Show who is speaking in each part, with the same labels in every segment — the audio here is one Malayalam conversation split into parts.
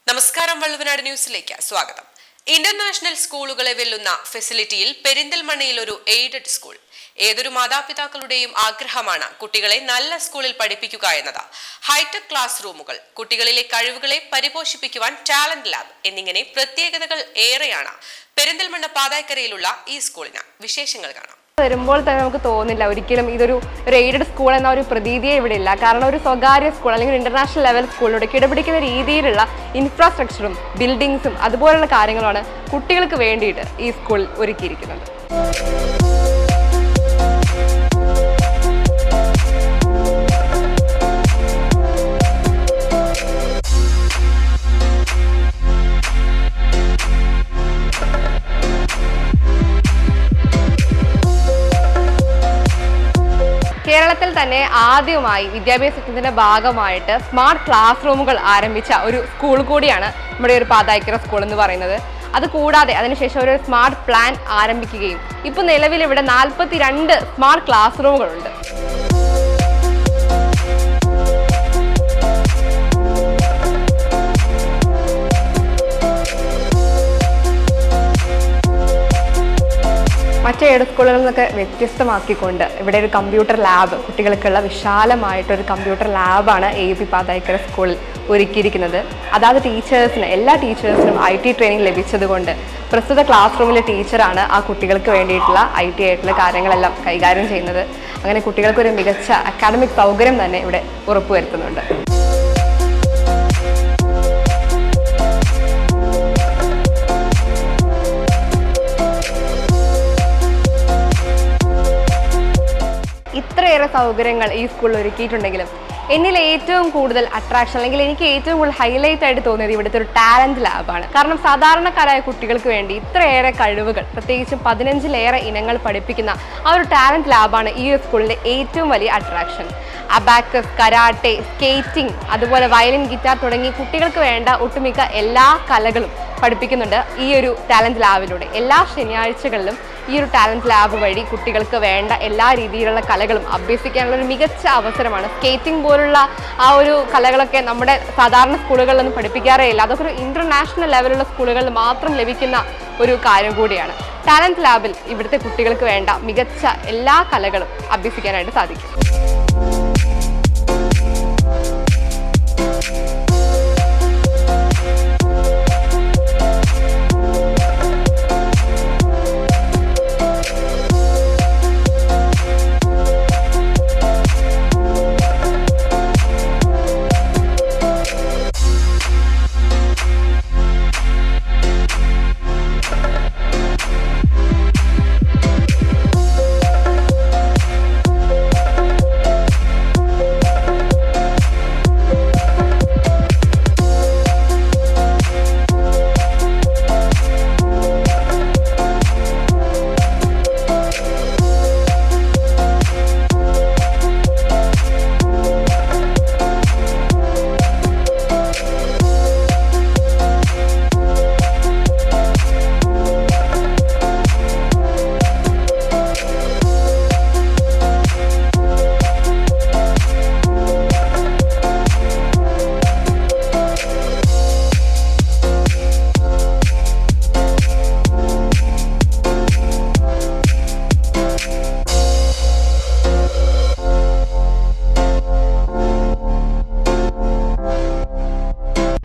Speaker 1: നമസ്കാരം, വള്ളുവനാട് ന്യൂസിലേക്ക് സ്വാഗതം. ഇന്റർനാഷണൽ സ്കൂളുകളെ വെല്ലുന്ന ഫെസിലിറ്റിയിൽ പെരിന്തൽമണ്ണയിൽ ഒരു എയ്ഡഡ് സ്കൂൾ. ഏതൊരു മാതാപിതാക്കളുടെയും ആഗ്രഹമാണ് കുട്ടികളെ നല്ല സ്കൂളിൽ പഠിപ്പിക്കുക എന്നത്. ഹൈടെക് ക്ലാസ് റൂമുകൾ, കുട്ടികളിലെ കഴിവുകളെ പരിപോഷിപ്പിക്കുവാൻ ടാലന്റ് ലാബ് എന്നിങ്ങനെ പ്രത്യേകതകൾ ഏറെയാണ് പെരിന്തൽമണ്ണ പാതായ്ക്കരയിലുള്ള ഈ സ്കൂളിന്. വിശേഷങ്ങൾ കാണാം.
Speaker 2: വരുമ്പോൾ തന്നെ നമുക്ക് തോന്നില്ല ഒരിക്കലും ഇതൊരു എയ്ഡഡ് സ്കൂൾ എന്ന ഒരു പ്രതീതിയെ ഇവിടെ ഇല്ല. കാരണം ഒരു സ്വകാര്യ സ്കൂൾ അല്ലെങ്കിൽ ഇന്റർനാഷണൽ ലെവൽ സ്കൂളിലൂടെ കിടപിടിക്കുന്ന രീതിയിലുള്ള ഇൻഫ്രാസ്ട്രക്ചറും ബിൽഡിങ്സും അതുപോലുള്ള കാര്യങ്ങളാണ് കുട്ടികൾക്ക് വേണ്ടിയിട്ട് ഈ സ്കൂൾ ഒരുക്കിയിരിക്കുന്നത്. കേരളത്തിൽ തന്നെ ആദ്യമായി വിദ്യാഭ്യാസത്തിന്റെ ഭാഗമായിട്ട് സ്മാർട്ട് ക്ലാസ് റൂമുകൾ ആരംഭിച്ച ഒരു സ്കൂൾ കൂടിയാണ് നമ്മുടെ ഒരു പാതായ്ക്കര സ്കൂൾ എന്ന് പറയുന്നത്. അതുകൂടാതെ അതിനുശേഷം ഒരു സ്മാർട്ട് പ്ലാൻ ആരംഭിക്കുകയും ഇപ്പോൾ നിലവിൽ ഇവിടെ 42 സ്മാർട്ട് ക്ലാസ് റൂമുകളുണ്ട്. മറ്റ് എയ്ഡഡ് സ്കൂളുകളിൽ നിന്നൊക്കെ വ്യത്യസ്തമാക്കിക്കൊണ്ട് ഇവിടെ ഒരു കമ്പ്യൂട്ടർ ലാബ്, കുട്ടികൾക്കുള്ള വിശാലമായിട്ടൊരു കമ്പ്യൂട്ടർ ലാബാണ് AUP പാതായ്ക്കര സ്കൂളിൽ ഒരുക്കിയിരിക്കുന്നത്. അതായത് എല്ലാ ടീച്ചേഴ്സിനും IT ട്രെയിനിങ് ലഭിച്ചതുകൊണ്ട് പ്രസ്തുത ക്ലാസ് റൂമിലെ ടീച്ചറാണ് ആ കുട്ടികൾക്ക് വേണ്ടിയിട്ടുള്ള IT ആയിട്ടുള്ള കാര്യങ്ങളെല്ലാം കൈകാര്യം ചെയ്യുന്നത്. അങ്ങനെ കുട്ടികൾക്കൊരു മികച്ച അക്കാഡമിക് സൗകര്യം തന്നെ ഇവിടെ ഉറപ്പുവരുത്തുന്നുണ്ട്. ഇത്രയേറെ സൗകര്യങ്ങൾ ഈ സ്കൂളിൽ ഒരുക്കിയിട്ടുണ്ടെങ്കിലും എന്നിൽ ഏറ്റവും കൂടുതൽ അട്രാക്ഷൻ അല്ലെങ്കിൽ എനിക്ക് ഏറ്റവും കൂടുതൽ ഹൈലൈറ്റ് ആയിട്ട് തോന്നിയത് ഇവിടുത്തെ ഒരു ടാലന്റ് ലാബാണ്. കാരണം സാധാരണക്കാരായ കുട്ടികൾക്ക് വേണ്ടി ഇത്രയേറെ കഴിവുകൾ, പ്രത്യേകിച്ചും 15ലേറെ ഇനങ്ങൾ പഠിപ്പിക്കുന്ന ആ ഒരു ടാലന്റ് ലാബാണ് ഈ സ്കൂളിലെ ഏറ്റവും വലിയ അട്രാക്ഷൻ. അബാക്കസ്, കരാട്ടെ, സ്കേറ്റിംഗ്, അതുപോലെ വയലിൻ, ഗിറ്റാർ തുടങ്ങി കുട്ടികൾക്ക് വേണ്ട ഒട്ടുമിക്ക എല്ലാ കലകളും പഠിപ്പിക്കുന്നുണ്ട് ഈ ഒരു ടാലന്റ് ലാബിലൂടെ. എല്ലാ ശനിയാഴ്ചകളിലും ഈ ഒരു ടാലന്റ് ലാബ് വഴി കുട്ടികൾക്ക് വേണ്ട എല്ലാ രീതിയിലുള്ള കലകളും അഭ്യസിക്കാനുള്ള ഒരു മികച്ച അവസരമാണ്. സ്കേറ്റിംഗ് പോലുള്ള ആ ഒരു കലകളൊക്കെ നമ്മുടെ സാധാരണ സ്കൂളുകളിലൊന്നും പഠിപ്പിക്കാറേ ഇല്ല. അതൊക്കെ ഒരു ഇന്റർനാഷണൽ ലെവലുള്ള സ്കൂളുകളിൽ മാത്രം ലഭിക്കുന്ന ഒരു കാര്യം കൂടിയാണ്. ടാലന്റ് ലാബിൽ ഇവിടുത്തെ കുട്ടികൾക്ക് വേണ്ട മികച്ച എല്ലാ കലകളും അഭ്യസിക്കാനായിട്ട് സാധിക്കും.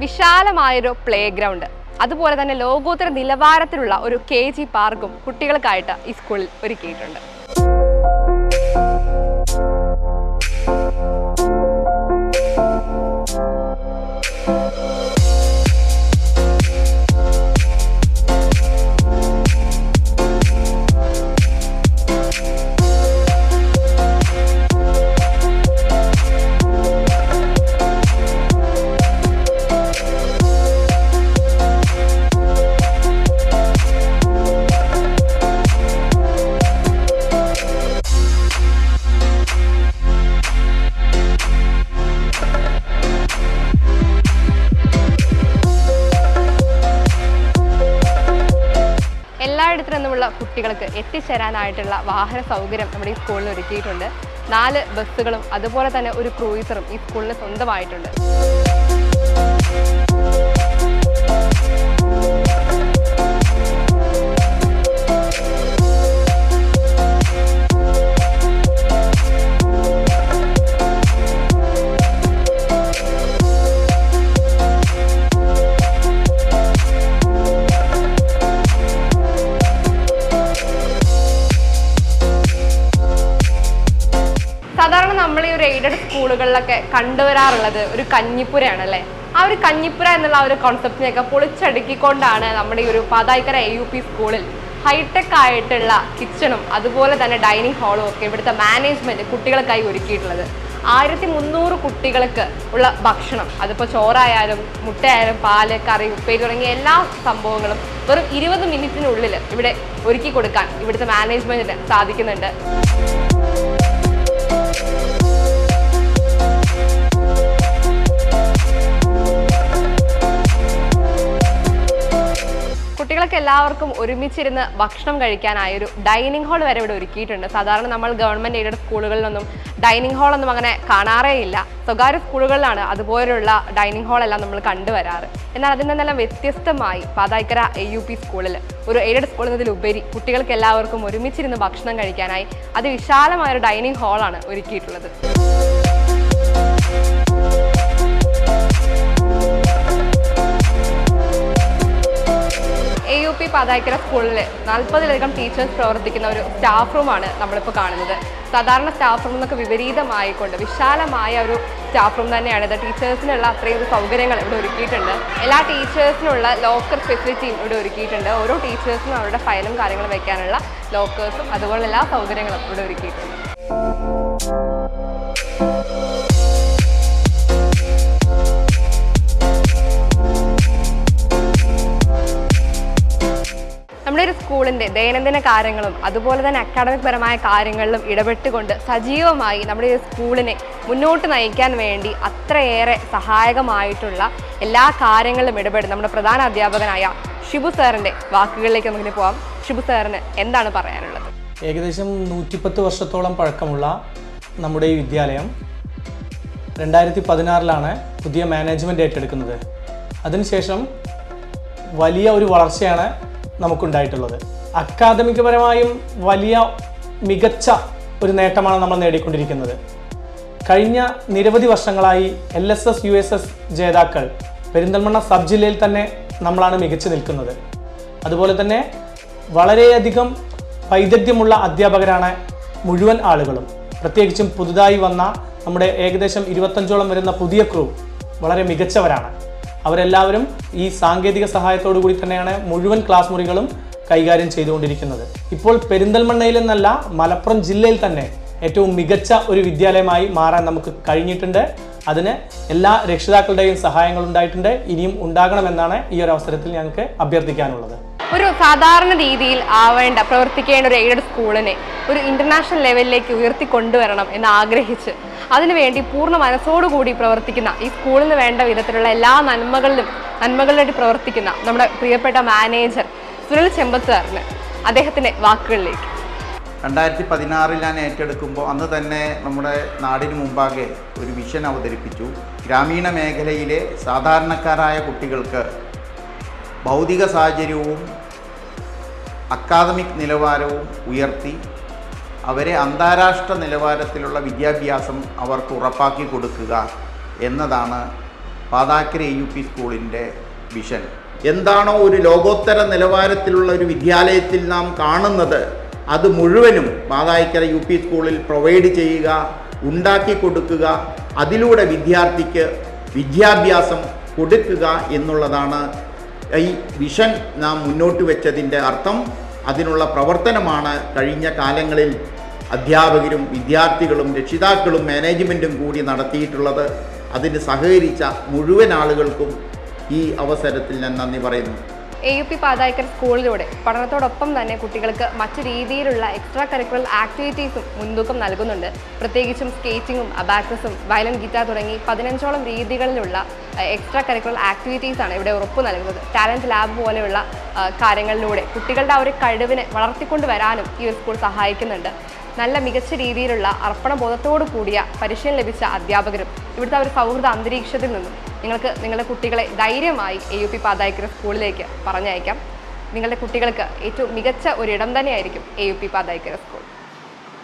Speaker 2: വിശാലമായൊരു പ്ലേ ഗ്രൗണ്ട്, അതുപോലെ തന്നെ ലോകോത്തര നിലവാരത്തിലുള്ള ഒരു KG പാർക്കും കുട്ടികൾക്കായിട്ട് ഈ സ്കൂളിൽ ഒരുക്കിയിട്ടുണ്ട്. എല്ലായിടത്തു നിന്നുമുള്ള കുട്ടികൾക്ക് എത്തിച്ചേരാനായിട്ടുള്ള വാഹന സൗകര്യം നമ്മുടെ ഈ സ്കൂളിൽ ഒരുക്കിയിട്ടുണ്ട്. 4 ബസ്സുകളും അതുപോലെ തന്നെ ഒരു ക്രൂയിസറും ഈ സ്കൂളിന് സ്വന്തമായിട്ടുണ്ട്. സ്കൂളുകളിലൊക്കെ കണ്ടുവരാറുള്ളത് ഒരു കഞ്ഞിപ്പുരയാണ് അല്ലേ. ആ ഒരു കഞ്ഞിപ്പുര എന്നുള്ള ആ ഒരു കോൺസെപ്റ്റിനെയൊക്കെ പൊളിച്ചടുക്കിക്കൊണ്ടാണ് നമ്മുടെ ഈ ഒരു പാതായിക്കര AUP സ്കൂളിൽ ഹൈടെക് ആയിട്ടുള്ള കിച്ചണും അതുപോലെ തന്നെ ഡൈനിങ് ഹാളും ഒക്കെ ഇവിടുത്തെ മാനേജ്മെന്റ് കുട്ടികൾക്കായി ഒരുക്കിയിട്ടുള്ളത്. 1300 കുട്ടികൾക്ക് ഉള്ള ഭക്ഷണം, അതിപ്പോൾ ചോറായാലും മുട്ടയായാലും പാല്, കറി, ഉപ്പേരി തുടങ്ങിയ എല്ലാ സംഭവങ്ങളും വെറും 20 മിനിറ്റിനുള്ളിൽ ഇവിടെ ഒരുക്കി കൊടുക്കാൻ ഇവിടുത്തെ മാനേജ്മെന്റിന് സാധിക്കുന്നുണ്ട്. കുട്ടികൾക്ക് എല്ലാവർക്കും ഒരുമിച്ചിരുന്ന് ഭക്ഷണം കഴിക്കാനായ ഒരു ഡൈനിങ് ഹാൾ വരെ ഇവിടെ ഒരുക്കിയിട്ടുണ്ട്. സാധാരണ നമ്മൾ ഗവൺമെന്റ് എയ്ഡഡ് സ്കൂളുകളിലൊന്നും ഡൈനിങ് ഹാളൊന്നും അങ്ങനെ കാണാറേ ഇല്ല. സ്വകാര്യ സ്കൂളുകളിലാണ് അതുപോലുള്ള ഡൈനിങ് ഹാളെല്ലാം നമ്മൾ കണ്ടുവരാറ്. എന്നാൽ അതിൽ നിന്നെല്ലാം വ്യത്യസ്തമായി പാതായിക്കര AUP സ്കൂളിൽ ഒരു എയ്ഡഡ് സ്കൂൾ എന്നതിലുപരി കുട്ടികൾക്ക് എല്ലാവർക്കും ഒരുമിച്ചിരുന്ന് ഭക്ഷണം കഴിക്കാനായി അതിവിശാലമായൊരു ഡൈനിങ് ഹാളാണ് ഒരുക്കിയിട്ടുള്ളത്. AUP പാതായിക്കര സ്കൂളിൽ 40ലധികം ടീച്ചേഴ്സ് പ്രവർത്തിക്കുന്ന ഒരു സ്റ്റാഫ് റൂമാണ് നമ്മളിപ്പോൾ കാണുന്നത്. സാധാരണ സ്റ്റാഫ് റൂം എന്നൊക്കെ വിപരീതമായിക്കൊണ്ട് വിശാലമായ ഒരു സ്റ്റാഫ് റൂം തന്നെയാണ് ഇത്. ടീച്ചേഴ്സിനുള്ള അത്രയും സൗകര്യങ്ങൾ ഇവിടെ ഒരുക്കിയിട്ടുണ്ട്. എല്ലാ ടീച്ചേഴ്സിനുള്ള ലോക്കർ ഫെസിലിറ്റിയും ഇവിടെ ഒരുക്കിയിട്ടുണ്ട്. ഓരോ ടീച്ചേഴ്സിനും അവരുടെ ഫയലും കാര്യങ്ങളും വെക്കാനുള്ള ലോക്കേഴ്സും അതുപോലുള്ള എല്ലാ സൗകര്യങ്ങളും ഇവിടെ ഒരുക്കിയിട്ടുണ്ട്. നമ്മുടെ ഒരു സ്കൂളിൻ്റെ ദൈനംദിന കാര്യങ്ങളും അതുപോലെ തന്നെ അക്കാഡമിക് പരമായ കാര്യങ്ങളിലും ഇടപെട്ടുകൊണ്ട് സജീവമായി നമ്മുടെ ഈ സ്കൂളിനെ മുന്നോട്ട് നയിക്കാൻ വേണ്ടി അത്രയേറെ സഹായകമായിട്ടുള്ള എല്ലാ കാര്യങ്ങളിലും ഇടപെടും നമ്മുടെ പ്രധാന അധ്യാപകനായ ഷിബു സാറിൻ്റെ വാക്കുകളിലേക്ക് നമുക്ക് പോകാം. ഷിബു സാറിന് എന്താണ് പറയാനുള്ളത്?
Speaker 3: ഏകദേശം 110 വർഷത്തോളം പഴക്കമുള്ള നമ്മുടെ ഈ വിദ്യാലയം 2016 പുതിയ മാനേജ്മെൻറ്റ് ഏറ്റെടുക്കുന്നത്. അതിനുശേഷം വലിയ ഒരു വളർച്ചയാണ് നമുക്കുണ്ടായിട്ടുള്ളത്. അക്കാദമികപരമായും വലിയ മികച്ച ഒരു നേട്ടമാണ് നമ്മൾ നേടിക്കൊണ്ടിരിക്കുന്നത്. കഴിഞ്ഞ നിരവധി വർഷങ്ങളായി LSS USS ജേതാക്കൾ പെരിന്തൽമണ്ണ സബ് ജില്ലയിൽ തന്നെ നമ്മളാണ് മികച്ചു നിൽക്കുന്നത്. അതുപോലെ തന്നെ വളരെയധികം വൈദഗ്ധ്യമുള്ള അധ്യാപകരാണ് മുഴുവൻ ആളുകളും. പ്രത്യേകിച്ചും പുതുതായി വന്ന നമ്മുടെ ഏകദേശം 25ഓളം വരുന്ന പുതിയ ക്രൂ വളരെ മികച്ചവരാണ്. അവരെല്ലാവരും ഈ സാങ്കേതിക സഹായത്തോടു കൂടി തന്നെയാണ് മുഴുവൻ ക്ലാസ് മുറികളും കൈകാര്യം ചെയ്തുകൊണ്ടിരിക്കുന്നത്. ഇപ്പോൾ പെരിന്തൽമണ്ണയിൽ നിന്നല്ല മലപ്പുറം ജില്ലയിൽ തന്നെ ഏറ്റവും മികച്ച ഒരു വിദ്യാലയമായി മാറാൻ നമുക്ക് കഴിഞ്ഞിട്ടുണ്ട്. അതിന് എല്ലാ രക്ഷിതാക്കളുടെയും സഹായങ്ങൾ ഉണ്ടായിട്ടുണ്ട്, ഇനിയും ഉണ്ടാകണമെന്നാണ് ഈ ഒരു അവസരത്തിൽ ഞങ്ങൾക്ക് അഭ്യർത്ഥിക്കാനുള്ളത്.
Speaker 2: ഒരു സാധാരണ രീതിയിൽ പ്രവർത്തിക്കേണ്ട ഒരു എയ്ഡഡ് സ്കൂളിനെ ഒരു ഇന്റർനാഷണൽ ലെവലിലേക്ക് ഉയർത്തിക്കൊണ്ടുവരണം എന്ന് ആഗ്രഹിച്ച് അതിനുവേണ്ടി പൂർണ്ണ മനസ്സോടുകൂടി പ്രവർത്തിക്കുന്ന ഈ സ്കൂളിന് വേണ്ട വിധത്തിലുള്ള എല്ലാ നന്മകളിലേക്ക് പ്രവർത്തിക്കുന്ന നമ്മുടെ പ്രിയപ്പെട്ട മാനേജർ സുനിൽ ചെമ്പത്ത് സാറിന് അദ്ദേഹത്തിൻ്റെ വാക്കുകളിലേക്ക്.
Speaker 4: 2016 ഞാൻ ഏറ്റെടുക്കുമ്പോൾ അന്ന് തന്നെ നമ്മുടെ നാടിന് മുമ്പാകെ ഒരു വിഷൻ അവതരിപ്പിച്ചു. ഗ്രാമീണ മേഖലയിലെ സാധാരണക്കാരായ കുട്ടികൾക്ക് ഭൗതിക സാഹചര്യവും അക്കാദമിക് നിലവാരവും ഉയർത്തി അവരെ അന്താരാഷ്ട്ര നിലവാരത്തിലുള്ള വിദ്യാഭ്യാസം അവർക്ക് ഉറപ്പാക്കി കൊടുക്കുക എന്നതാണ് പാതായിക്കര AUP സ്കൂളിൻ്റെ വിഷൻ. എന്താണോ ഒരു ലോകോത്തര നിലവാരത്തിലുള്ള ഒരു വിദ്യാലയത്തിൽ നാം കാണുന്നത് അത് മുഴുവനും പാതായിക്കര UP സ്കൂളിൽ പ്രൊവൈഡ് ചെയ്യുക, ഉണ്ടാക്കി കൊടുക്കുക, അതിലൂടെ വിദ്യാർത്ഥിക്ക് വിദ്യാഭ്യാസം കൊടുക്കുക എന്നുള്ളതാണ് ഈ വിഷൻ നാം മുന്നോട്ട് വെച്ചതിൻ്റെ അർത്ഥം. അതിനുള്ള പ്രവർത്തനമാണ് കഴിഞ്ഞ കാലങ്ങളിൽ അധ്യാപകരും വിദ്യാർത്ഥികളും രക്ഷിതാക്കളും മാനേജ്മെൻറ്റും കൂടി നടത്തിയിട്ടുള്ളത്. അതിന് സഹകരിച്ച മുഴുവൻ ആളുകൾക്കും ഈ അവസരത്തിൽ ഞാൻ നന്ദി പറയുന്നു.
Speaker 2: AUP പാതായിക്കര സ്കൂളിലൂടെ പഠനത്തോടൊപ്പം തന്നെ കുട്ടികൾക്ക് മറ്റു രീതിയിലുള്ള എക്സ്ട്രാ കരിക്കുലർ ആക്ടിവിറ്റീസും മുൻതൂക്കം നൽകുന്നുണ്ട്. പ്രത്യേകിച്ചും സ്കേറ്റിങ്ങും അബാക്കസും വയലിൻ ഗിറ്റാർ തുടങ്ങി 15ഓളം രീതികളിലുള്ള എക്സ്ട്രാ കരിക്കുലർ ആക്ടിവിറ്റീസാണ് ഇവിടെ ഉറപ്പു നൽകുന്നത്. ടാലൻറ്റ് ലാബ് പോലെയുള്ള കാര്യങ്ങളിലൂടെ കുട്ടികളുടെ ആ ഒരു കഴിവിനെ വളർത്തിക്കൊണ്ട് വരാനും ഈ ഒരു സ്കൂൾ സഹായിക്കുന്നുണ്ട്. നല്ല മികച്ച രീതിയിലുള്ള അർപ്പണബോധത്തോടു കൂടിയ പരിശീലനം ലഭിച്ച അധ്യാപകരും ഇവിടുത്തെ ഒരു സൗഹൃദ അന്തരീക്ഷത്തിൽ നിന്നും നിങ്ങൾക്ക് നിങ്ങളുടെ കുട്ടികളെ ധൈര്യമായി AUP പാതായിക്കര സ്കൂളിലേക്ക് പറഞ്ഞയക്കാം. നിങ്ങളുടെ കുട്ടികൾക്ക് ഏറ്റവും മികച്ച ഒരിടം തന്നെയായിരിക്കും AUP പാതായിക്കര സ്കൂൾ.